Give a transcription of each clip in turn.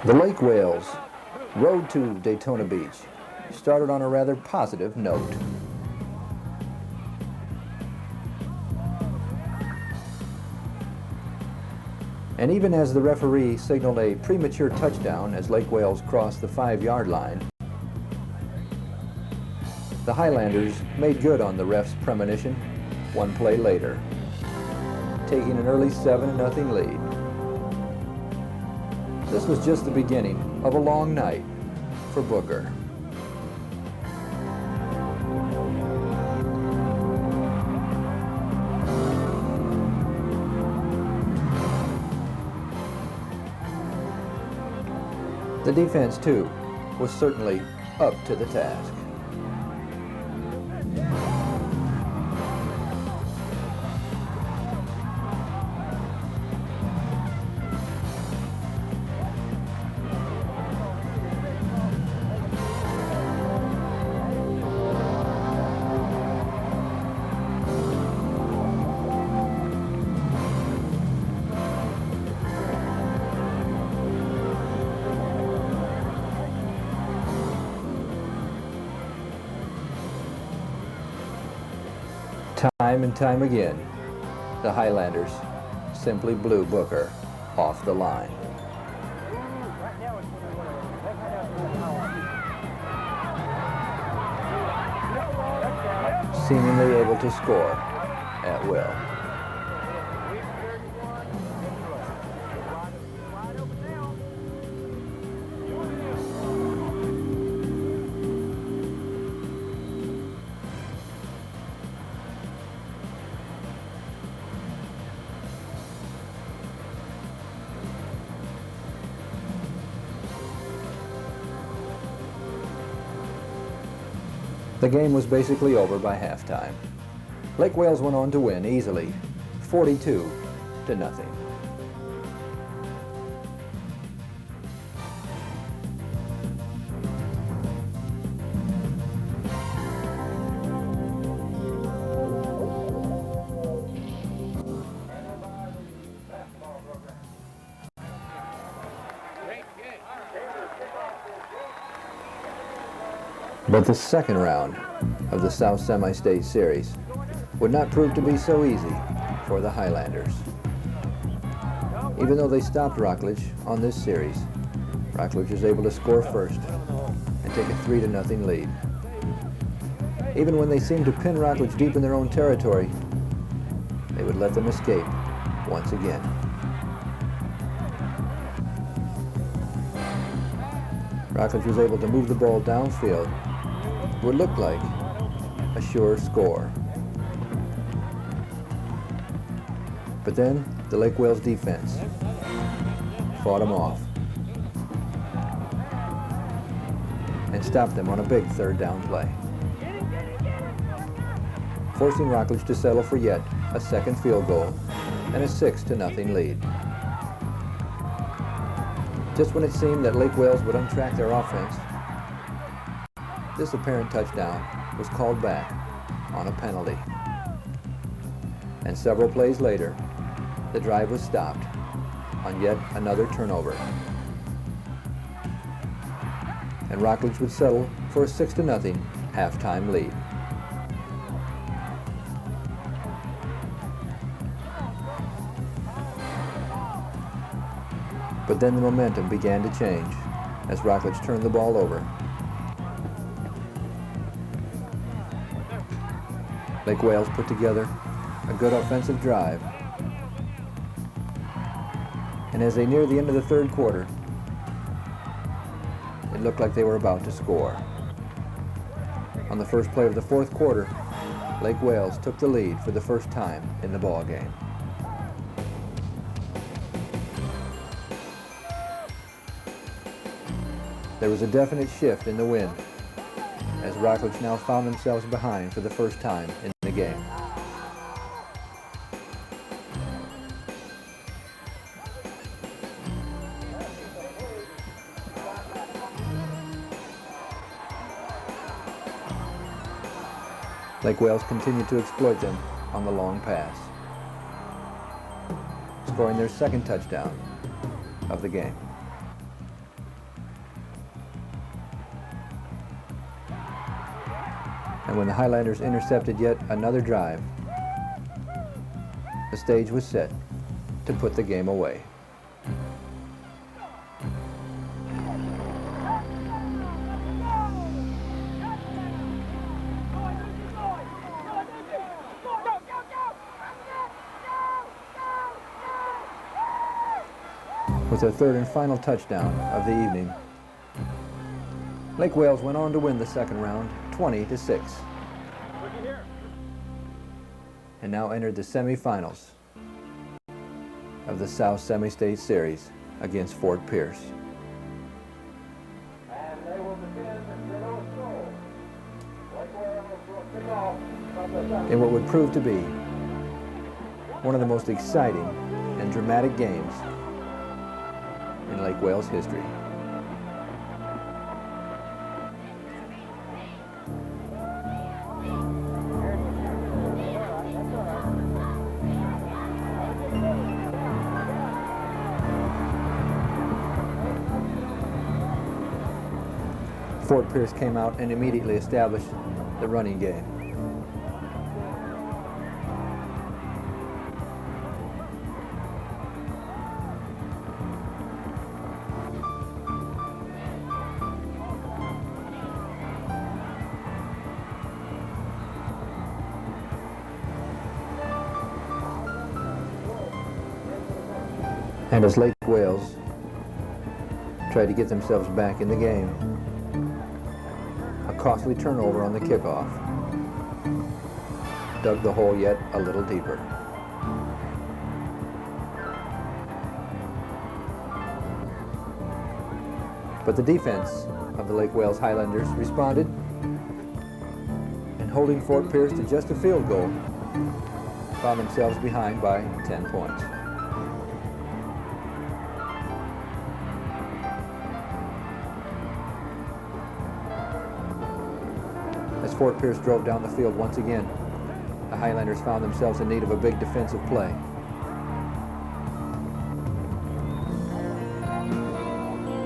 The Lake Wales road to Daytona Beach started on a rather positive note. And even as the referee signaled a premature touchdown as Lake Wales crossed the 5-yard line, the Highlanders made good on the ref's premonition one play later, taking an early 7-0 lead. This was just the beginning of a long night for Booker. The defense, too, was certainly up to the task. Time and time again, the Highlanders simply blew Booker off the line. Seemingly able to score at will. The game was basically over by halftime. Lake Wales went on to win easily, 42-0. But the second round of the South Semi-State Series would not prove to be so easy for the Highlanders. Even though they stopped Rockledge on this series, Rockledge was able to score first and take a 3-0 lead. Even when they seemed to pin Rockledge deep in their own territory, they would let them escape once again. Rockledge was able to move the ball downfield. Would look like a sure score. But then the Lake Wales defense fought them off and stopped them on a big third down play, forcing Rockledge to settle for yet a second field goal and a 6-0 lead. Just when it seemed that Lake Wales would untrack their offense, this apparent touchdown was called back on a penalty. And several plays later, the drive was stopped on yet another turnover. And Rockledge would settle for a 6-0 halftime lead. But then the momentum began to change as Rockledge turned the ball over. Lake Wales put together a good offensive drive. And as they neared the end of the third quarter, it looked like they were about to score. On the first play of the fourth quarter, Lake Wales took the lead for the first time in the ball game. There was a definite shift in the wind as Rockledge now found themselves behind for the first time in the game. Lake Wales continued to exploit them on the long pass, scoring their second touchdown of the game. And when the Highlanders intercepted yet another drive, the stage was set to put the game away. With their third and final touchdown of the evening, Lake Wales went on to win the second round 20-6, and now entered the semifinals of the South Semi-State Series against Fort Pierce. In what would prove to be one of the most exciting and dramatic games in Lake Wales history. Fort Pierce came out and immediately established the running game. And as Lake Wales tried to get themselves back in the game, a costly turnover on the kickoff dug the hole yet a little deeper. But the defense of the Lake Wales Highlanders responded, and holding Fort Pierce to just a field goal, found themselves behind by 10 points. As Fort Pierce drove down the field once again, the Highlanders found themselves in need of a big defensive play.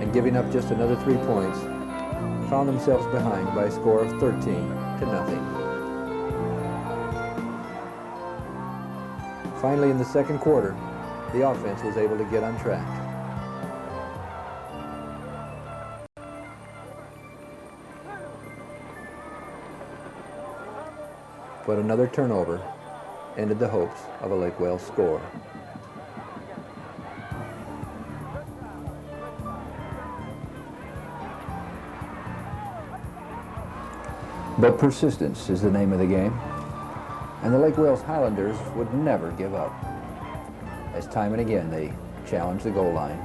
And giving up just another 3 points, found themselves behind by a score of 13-0. Finally, in the second quarter, the offense was able to get on track. But another turnover ended the hopes of a Lake Wales score. But persistence is the name of the game, and the Lake Wales Highlanders would never give up, as time and again they challenged the goal line,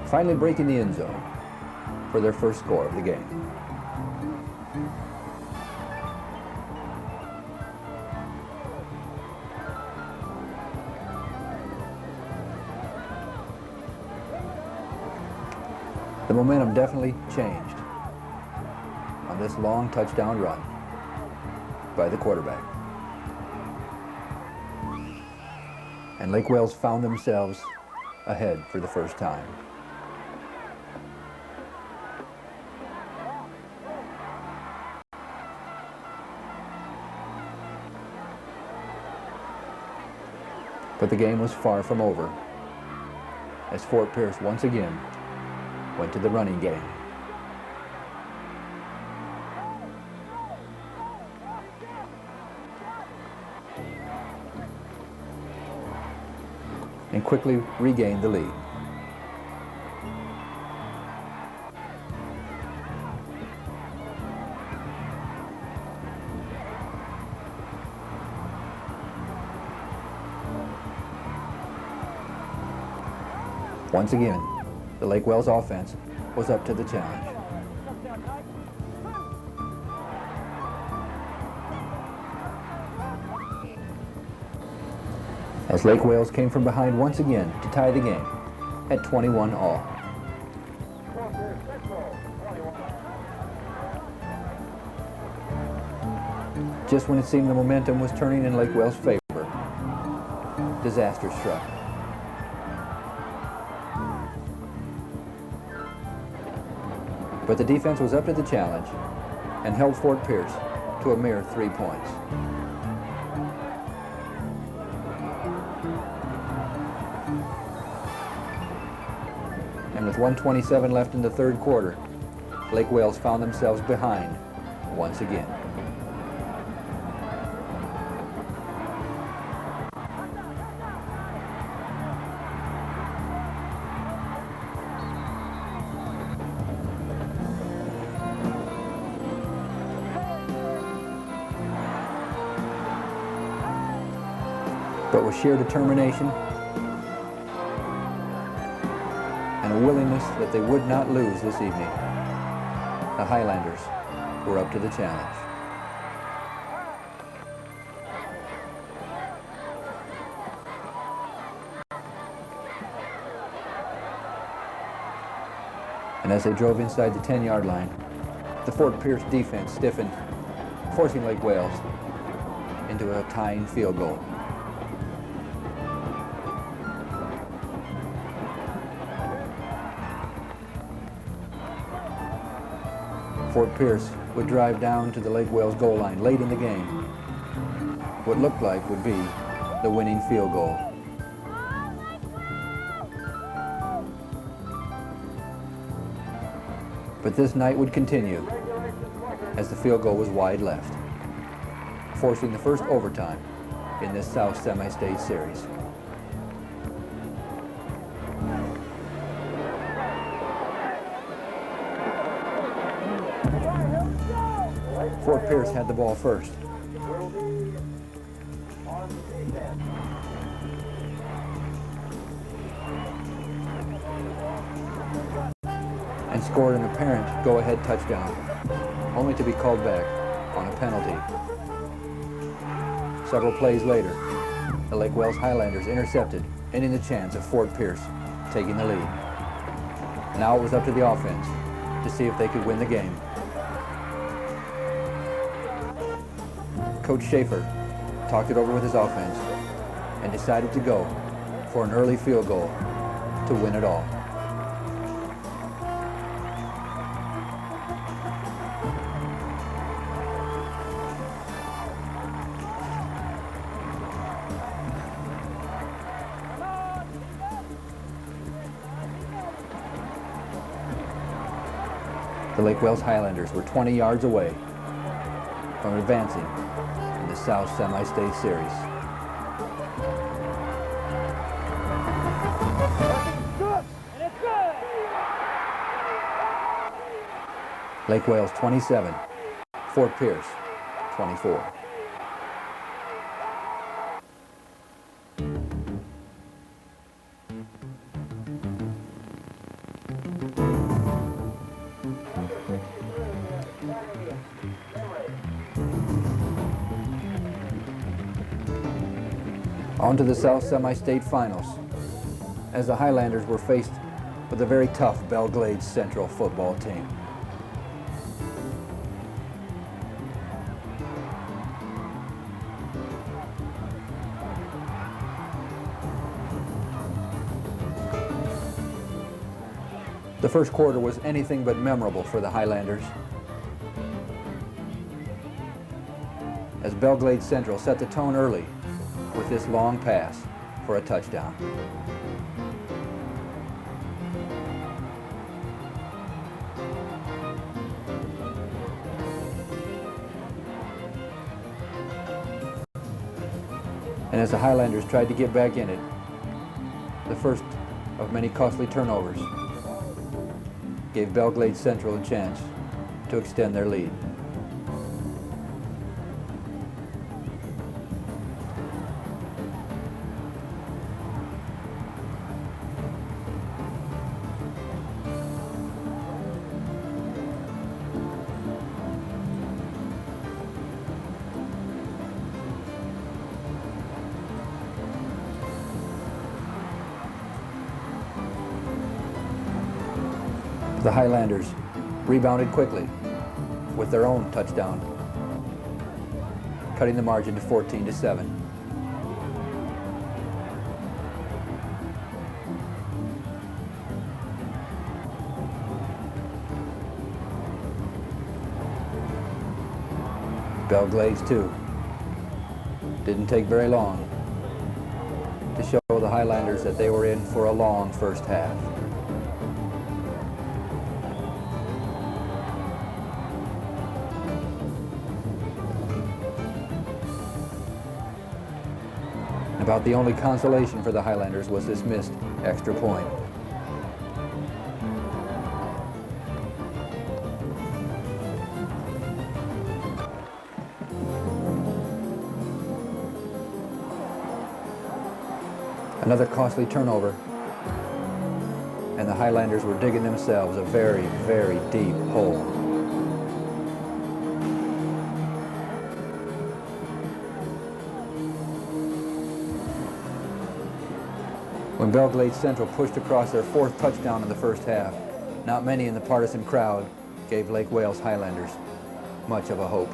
finally breaking the end zone for their first score of the game. The momentum definitely changed on this long touchdown run by the quarterback. And Lake Wales found themselves ahead for the first time. But the game was far from over, as Fort Pierce once again went to the running game. And quickly regained the lead. Once again, The Lake Wales offense was up to the challenge. As Lake Wales came from behind once again to tie the game at 21 all. Just when it seemed the momentum was turning in Lake Wales' favor, disaster struck. But the defense was up to the challenge and held Fort Pierce to a mere 3 points. And with 1:27 left in the third quarter, Lake Wales found themselves behind once again. But with sheer determination and a willingness that they would not lose this evening, the Highlanders were up to the challenge. And as they drove inside the 10-yard line, the Fort Pierce defense stiffened, forcing Lake Wales into a tying field goal. Fort Pierce would drive down to the Lake Wales goal line late in the game. What looked like would be the winning field goal. But this night would continue as the field goal was wide left, forcing the first overtime in this South Semi-State Series. Fort Pierce had the ball first. And scored an apparent go-ahead touchdown, only to be called back on a penalty. Several plays later, the Lake Wales Highlanders intercepted, ending the chance of Fort Pierce taking the lead. Now it was up to the offense to see if they could win the game. Coach Schaefer talked it over with his offense and decided to go for an early field goal to win it all. The Lake Wales Highlanders were 20 yards away from advancing in the South Semi-State Series. Lake Wales 27, Fort Pierce 24. On to the South Semi-State Finals, as the Highlanders were faced with a very tough Belle Glades Central football team. The first quarter was anything but memorable for the Highlanders, as Belle Glades Central set the tone early with this long pass for a touchdown. And as the Highlanders tried to get back in it, the first of many costly turnovers gave Belle Glades Central a chance to extend their lead. The Highlanders rebounded quickly with their own touchdown, cutting the margin to 14-7. Belle Glades, too, didn't take very long to show the Highlanders that they were in for a long first half. About the only consolation for the Highlanders was this missed extra point. Another costly turnover, and the Highlanders were digging themselves a very, very deep hole. When Belle Glades Central pushed across their fourth touchdown in the first half, not many in the partisan crowd gave Lake Wales Highlanders much of a hope.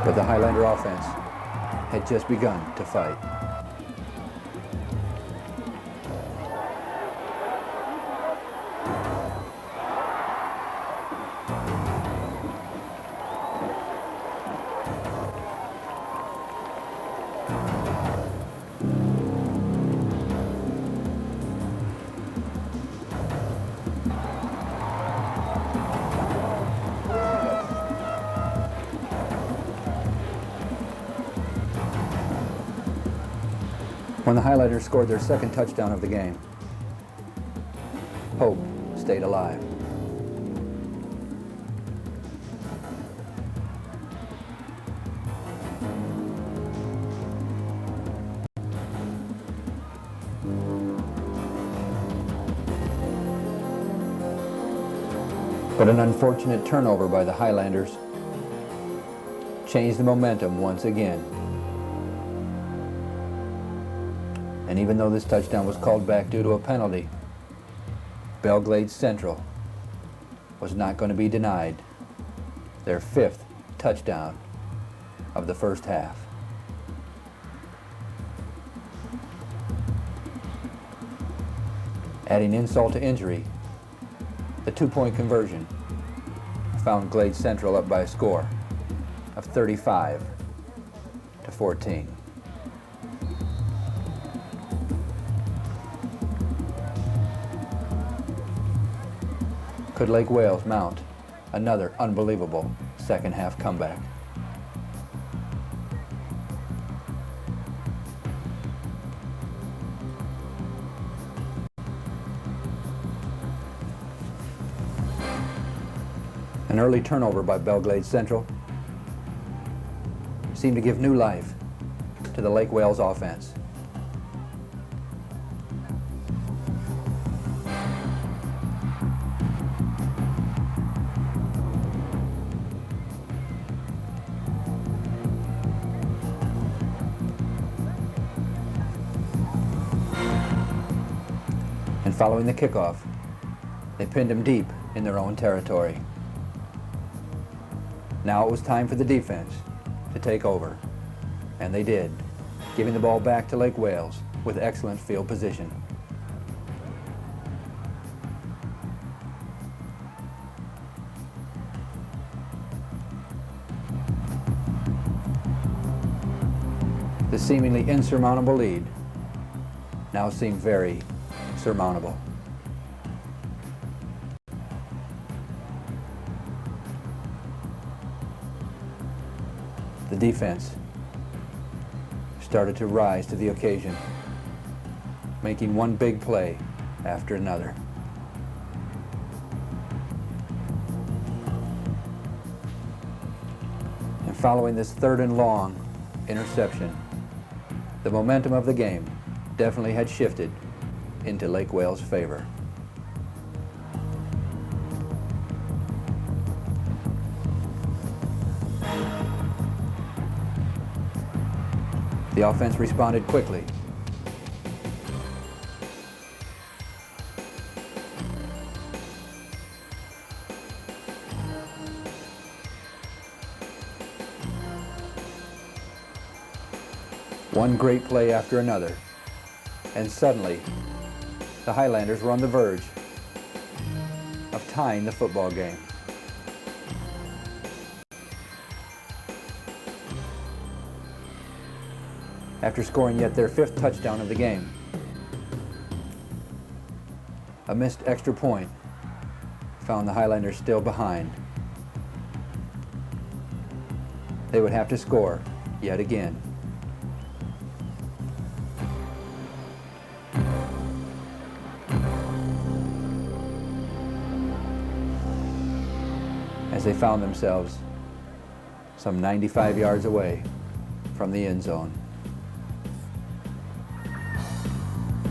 But the Highlander offense had just begun to fight. When the Highlanders scored their second touchdown of the game, hope stayed alive. But an unfortunate turnover by the Highlanders changed the momentum once again. And even though this touchdown was called back due to a penalty, Belle Glades Central was not going to be denied their fifth touchdown of the first half. Adding insult to injury, the two-point conversion found Glades Central up by a score of 35-14. Could Lake Wales mount another unbelievable second half comeback? An early turnover by Belle Glades Central seemed to give new life to the Lake Wales offense. And following the kickoff, they pinned him deep in their own territory. Now it was time for the defense to take over, and they did, giving the ball back to Lake Wales with excellent field position. The seemingly insurmountable lead now seemed very surmountable. The defense started to rise to the occasion, making one big play after another. And following this third and long interception, The momentum of the game definitely had shifted into Lake Wales' favor. The offense responded quickly. One great play after another, and suddenly the Highlanders were on the verge of tying the football game. After scoring yet their 5th touchdown of the game, a missed extra point found the Highlanders still behind. They would have to score yet again. As they found themselves some 95 yards away from the end zone.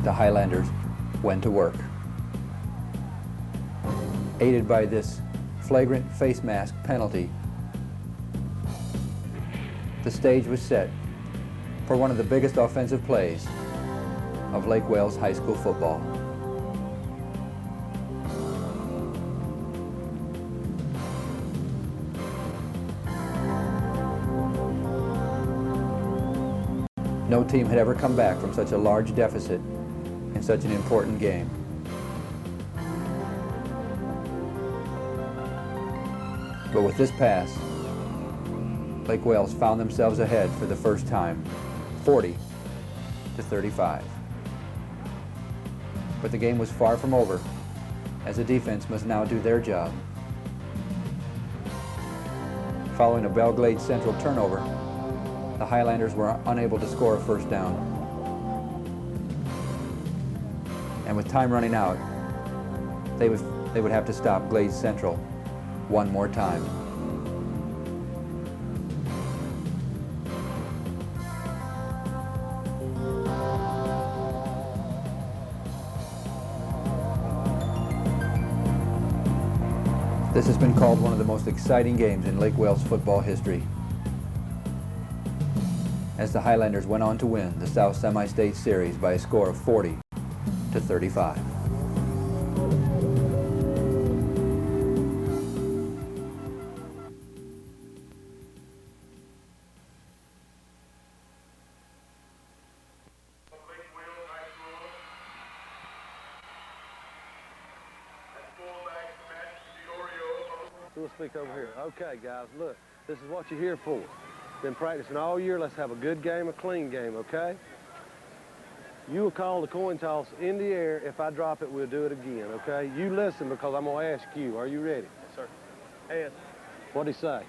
The Highlanders went to work. Aided by this flagrant face mask penalty, the stage was set for one of the biggest offensive plays of Lake Wales High School football. No team had ever come back from such a large deficit in such an important game. But with this pass, Lake Wales found themselves ahead for the first time, 40-35. But the game was far from over, as the defense must now do their job. Following a Belglade Central turnover, the Highlanders were unable to score a first down. And with time running out, they would have to stop Glade Central one more time. This has been called one of the most exciting games in Lake Wales football history, as the Highlanders went on to win the South Semi-State Series by a score of 40-35. We'll speak over here. Okay, guys, look, this is what you're here for. Been practicing all year. Let's have a good game, a clean game, okay? You will call the coin toss in the air. If I drop it, we'll do it again, okay? You listen, because I'm going to ask you. Are you ready? Yes, sir. Heads. What'd he say? Heads.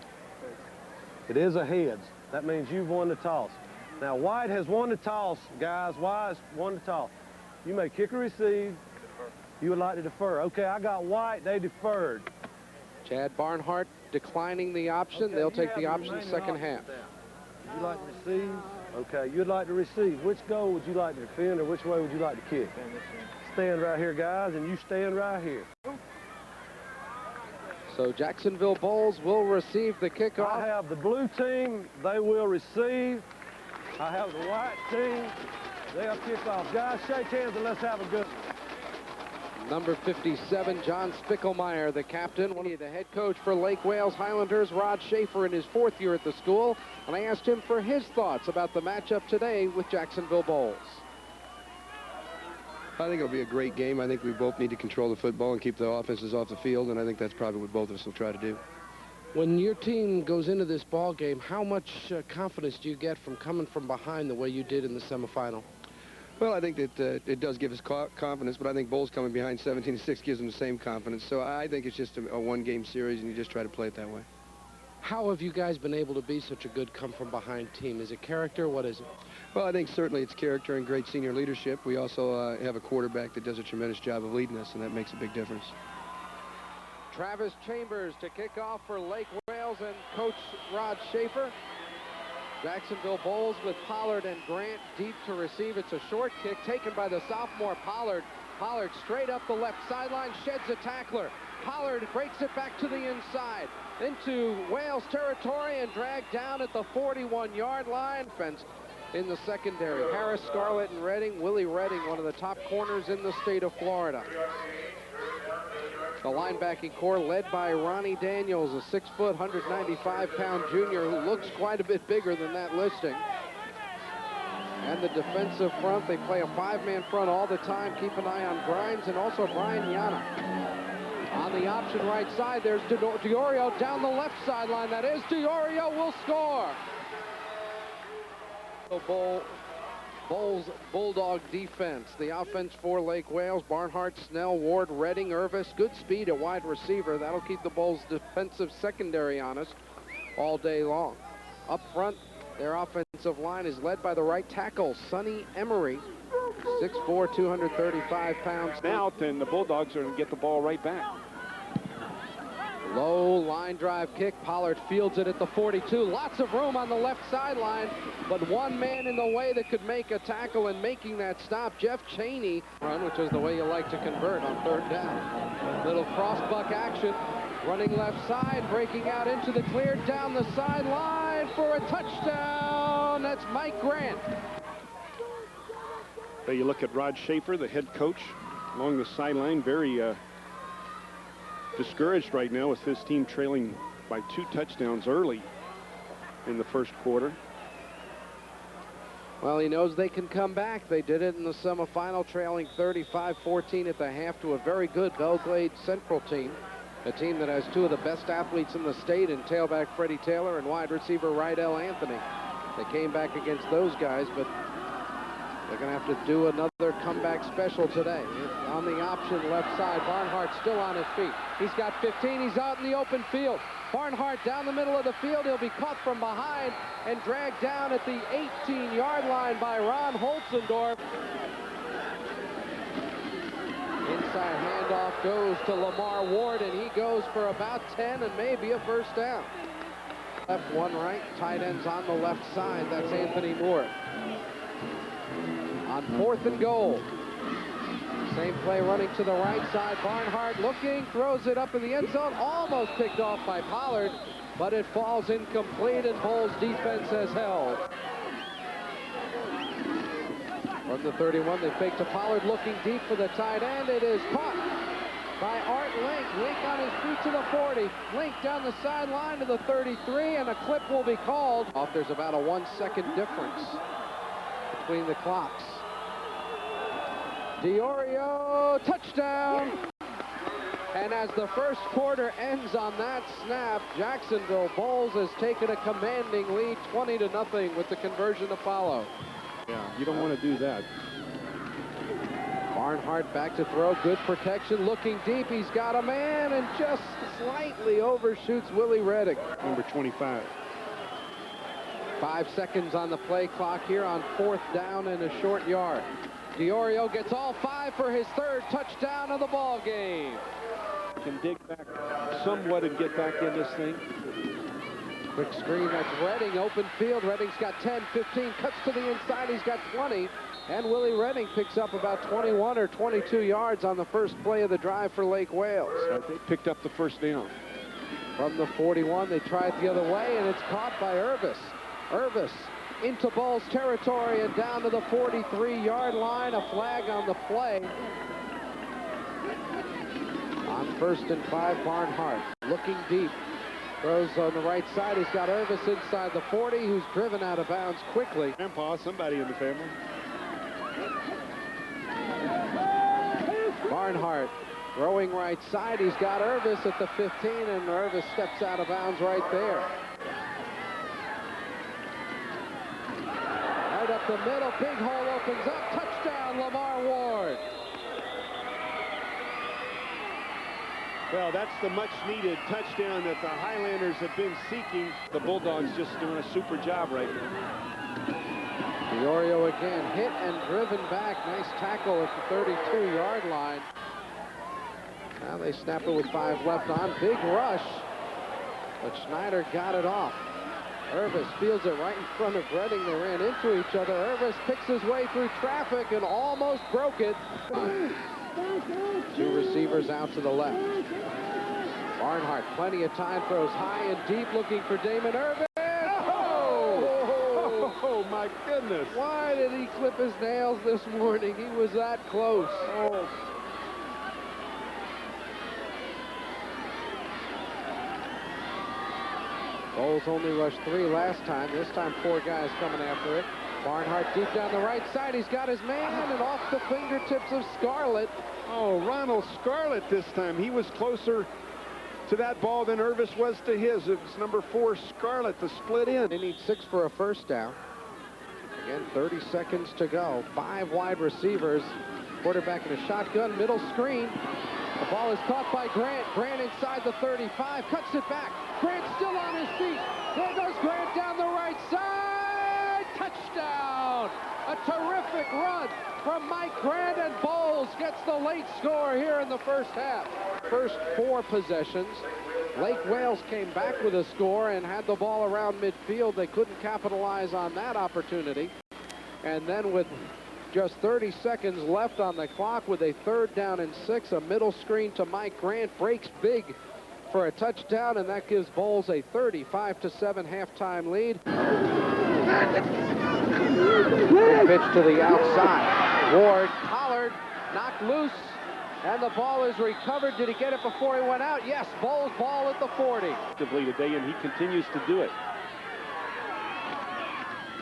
It is a heads. That means you've won the toss. Now, White has won the toss, guys. White has won the toss. You may kick or receive. Defer. You would like to defer. Okay, I got White. They deferred. Chad Barnhart declining the option. Okay, They'll you take have the option remaining second options half. now. Would you like to receive? Okay, you'd like to receive. Which goal would you like to defend, or which way would you like to kick? Stand right here, guys, and you stand right here. So Jacksonville Bulls will receive the kickoff. I have the blue team. They will receive. I have the white team. They'll kick off. Guys, shake hands and let's have a good one. Number 57, John Spickelmeyer, the captain, the head coach for Lake Wales Highlanders, Rod Schaefer, in his 4th year at the school. And I asked him for his thoughts about the matchup today with Jacksonville Bulls. I think it'll be a great game. I think we both need to control the football and keep the offenses off the field, and I think that's probably what both of us will try to do. When your team goes into this ball game, how much confidence do you get from coming from behind the way you did in the semifinal? Well, I think that it does give us confidence, but I think Bulls coming behind 17-6 gives them the same confidence. So I think it's just a one-game series, and you just try to play it that way. How have you guys been able to be such a good come-from-behind team? Is it character? What is it? Well, I think certainly it's character and great senior leadership. We also have a quarterback that does a tremendous job of leading us, and that makes a big difference. Travis Chambers to kick off for Lake Wales and Coach Rod Schaefer. Jacksonville Bulls with Pollard and Grant deep to receive. It's a short kick taken by the sophomore Pollard. Pollard straight up the left sideline, sheds a tackler. Pollard breaks it back to the inside, into Wales territory, and dragged down at the 41-yard line. Fence in the secondary. Harris, Scarlett, and Redding. Willie Redding, one of the top corners in the state of Florida. The linebacking core led by Ronnie Daniels, a 6-foot, 195-pound junior who looks quite a bit bigger than that listing. And the defensive front, they play a 5-man front all the time. Keep an eye on Grimes and also Brian Yana. On the option right side, there's Diorio down the left sideline. That is, Diorio will score. Bulls Bulldog defense. The offense for Lake Wales: Barnhart, Snell, Ward, Redding, Irvis. Good speed at wide receiver. That'll keep the Bulls defensive secondary honest all day long. Up front, their offensive line is led by the right tackle, Sonny Emery, 6'4", 235 pounds. Out, and the Bulldogs are going to get the ball right back. Low line drive kick. Pollard fields it at the 42. Lots of room on the left sideline, but one man in the way that could make a tackle, and making that stop, Jeff Cheney. Run, which is the way you like to convert on 3rd down. Little cross-buck action. Running left side, breaking out into the clear, down the sideline for a touchdown. That's Mike Grant. But you look at Rod Schaefer, the head coach, along the sideline, very discouraged right now with his team trailing by 2 touchdowns early in the first quarter. Well, he knows they can come back. They did it in the semifinal, trailing 35-14 at the half to a very good Belgrade Central team, a team that has 2 of the best athletes in the state in tailback Freddie Taylor and wide receiver Rydell Anthony. They came back against those guys, but they're going to have to do another comeback special today. On the option left side, Barnhart still on his feet. He's got 15. He's out in the open field. Barnhart down the middle of the field. He'll be caught from behind and dragged down at the 18-yard line by Ron Holzendorf. Inside handoff goes to Lamar Ward, and he goes for about 10 and maybe a first down. Left, one right. Tight ends on the left side. That's Anthony North. On 4th and goal. Same play running to the right side. Barnhart looking, throws it up in the end zone. Almost picked off by Pollard, but it falls incomplete, and Bulls defense has held. From the 31, they fake to Pollard, looking deep for the tight end. It is caught by Art Link. Link on his feet to the 40. Link down the sideline to the 33, and a clip will be called. There's about a 1-second difference between the clocks. Diorio, touchdown! And as the first quarter ends on that snap, Jacksonville Bulls has taken a commanding lead, 20-0, with the conversion to follow. Yeah, you don't want to do that. Barnhart back to throw, good protection, looking deep. He's got a man and just slightly overshoots Willie Redding. Number 25. 5 seconds on the play clock here on 4th down and a short yard. Diorio gets all 5 for his 3rd touchdown of the ball game. Can dig back somewhat and get back in this thing. Quick screen, that's Redding, open field. Redding's got 10, 15, cuts to the inside, he's got 20. And Willie Redding picks up about 21 or 22 yards on the first play of the drive for Lake Wales. They picked up the first down. From the 41, they try it the other way, and it's caught by Irvis. Irvis into Bulls territory and down to the 43-yard line. A flag on the play. On 1st and 5, Barnhart looking deep. Throws on the right side. He's got Irvis inside the 40, who's driven out of bounds quickly. Grandpa, somebody in the family. Barnhart throwing right side. He's got Irvis at the 15, and Irvis steps out of bounds right there. Right up the middle, big hole opens up. Touchdown, Lamar Ward. Well, that's the much-needed touchdown that the Highlanders have been seeking. The Bulldogs just doing a super job right now. Diorio again, hit and driven back. Nice tackle at the 32-yard line. Now they snap it with 5 left on. Big rush, but Schneider got it off. Irvis fields it right in front of Reading. They ran into each other. Irvis picks his way through traffic and almost broke it. Two receivers out to the left. Barnhart, plenty of time, throws high and deep, looking for Damon Irvis. Oh, my goodness. Why did he clip his nails this morning? He was that close. Oh. Bowles only rushed 3 last time. This time 4 guys coming after it. Barnhart deep down the right side. He's got his man and off the fingertips of Scarlett. Oh, Ronald Scarlett this time. He was closer to that ball than Irvis was to his. It was number 4, Scarlett, the split in. They need 6 for a first down. Again, 30 seconds to go. 5 wide receivers. Quarterback in a shotgun, middle screen. The ball is caught by Grant. Grant inside the 35, cuts it back. Grant still on his feet. There goes Grant down the right side. Touchdown! A terrific run from Mike Grant, and Bowles gets the late score here in the first half. First 4 possessions. Lake Wales came back with a score and had the ball around midfield. They couldn't capitalize on that opportunity. And then with just 30 seconds left on the clock with a 3rd down and 6, a middle screen to Mike Grant breaks big for a touchdown, and that gives Bowles a 35-7 halftime lead. Pitch to the outside. Ward, Pollard, knocked loose, and the ball is recovered. Did he get it before he went out? Yes, Bowles ball at the 40. Today, and he continues to do it.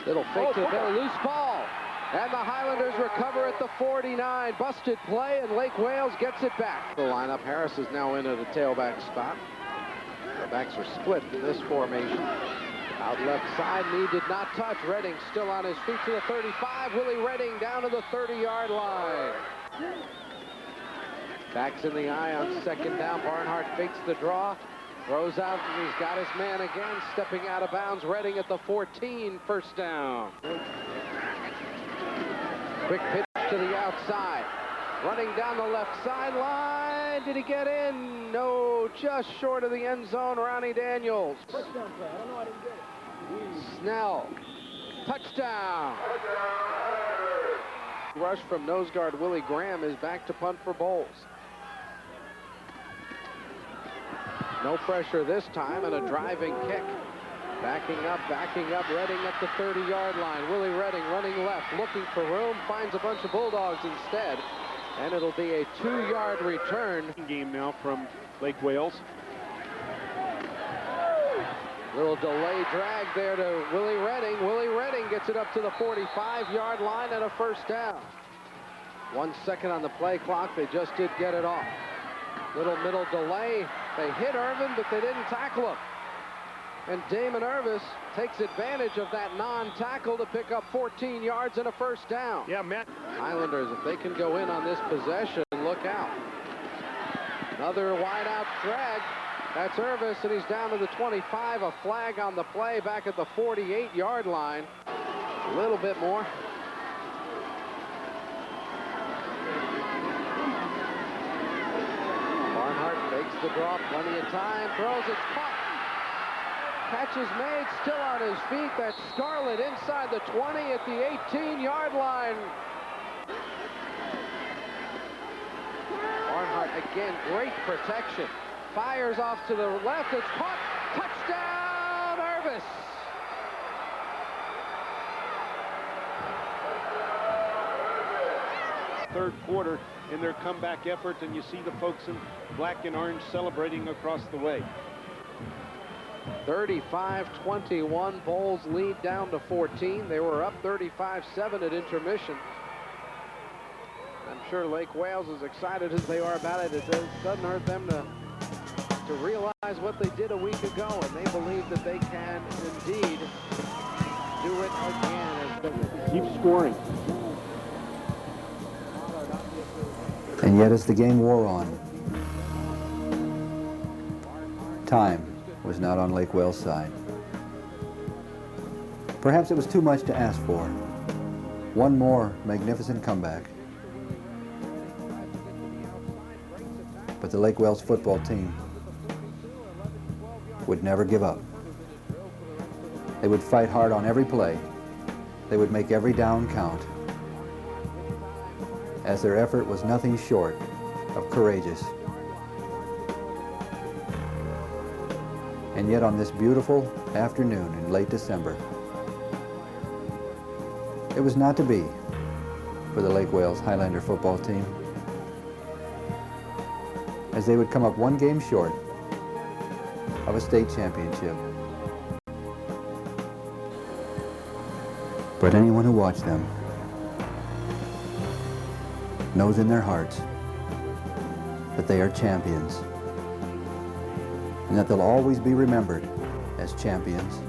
Little fake to the loose ball. And the Highlanders recover at the 49. Busted play, and Lake Wales gets it back. The lineup, Harris is now in at the tailback spot. The backs are split in this formation. Out left side, knee did not touch. Redding still on his feet to the 35. Willie Redding down to the 30-yard line. Backs in the eye on 2nd down. Barnhart fakes the draw. Throws out, and he's got his man again. Stepping out of bounds. Redding at the 14, 1st down. Quick pitch to the outside. Running down the left sideline. Did he get in? No, just short of the end zone. Ronnie Daniels. Snell. Touchdown. Rush from nose guard Willie Graham is back to punt for Bowles. No pressure this time, and a driving kick. Backing up, Redding at the 30-yard line. Willie Redding running left, looking for room, finds a bunch of Bulldogs instead, and it'll be a 2-yard return. Game now from Lake Wales. Little delay drag there to Willie Redding. Willie Redding gets it up to the 45-yard line and a 1st down. 1 second on the play clock. They just did get it off. Little middle delay. They hit Irvin, but they didn't tackle him. And Damon Irvis takes advantage of that non-tackle to pick up 14 yards and a 1st down. Yeah, Matt. Islanders, if they can go in on this possession, look out. Another wide-out drag. That's Irvis, and he's down to the 25. A flag on the play back at the 48-yard line. A little bit more. Barnhart fakes the draw, plenty of time, throws, it's caught. Catch is made, still on his feet. That's Scarlett inside the 20 at the 18-yard line. Barnhart again, great protection. Fires off to the left, it's caught. Touchdown, Irvis. Third quarter in their comeback effort, and you see the folks in black and orange celebrating across the way. 35-21, Bowles lead down to 14. They were up 35-7 at intermission. I'm sure Lake Wales, as excited as they are about it, it doesn't hurt them to realize what they did a week ago, and they believe that they can indeed do it again. Keep scoring. And yet as the game wore on, time was not on Lake Wales' side. Perhaps it was too much to ask for. One more magnificent comeback. But the Lake Wales football team would never give up. They would fight hard on every play. They would make every down count, as their effort was nothing short of courageous. And yet on this beautiful afternoon in late December, it was not to be for the Lake Wales Highlander football team, as they would come up one game short of a state championship. But anyone who watched them knows in their hearts that they are champions, and that they'll always be remembered as champions.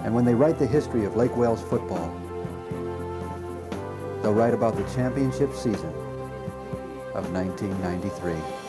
And when they write the history of Lake Wales football, they'll write about the championship season of 1993.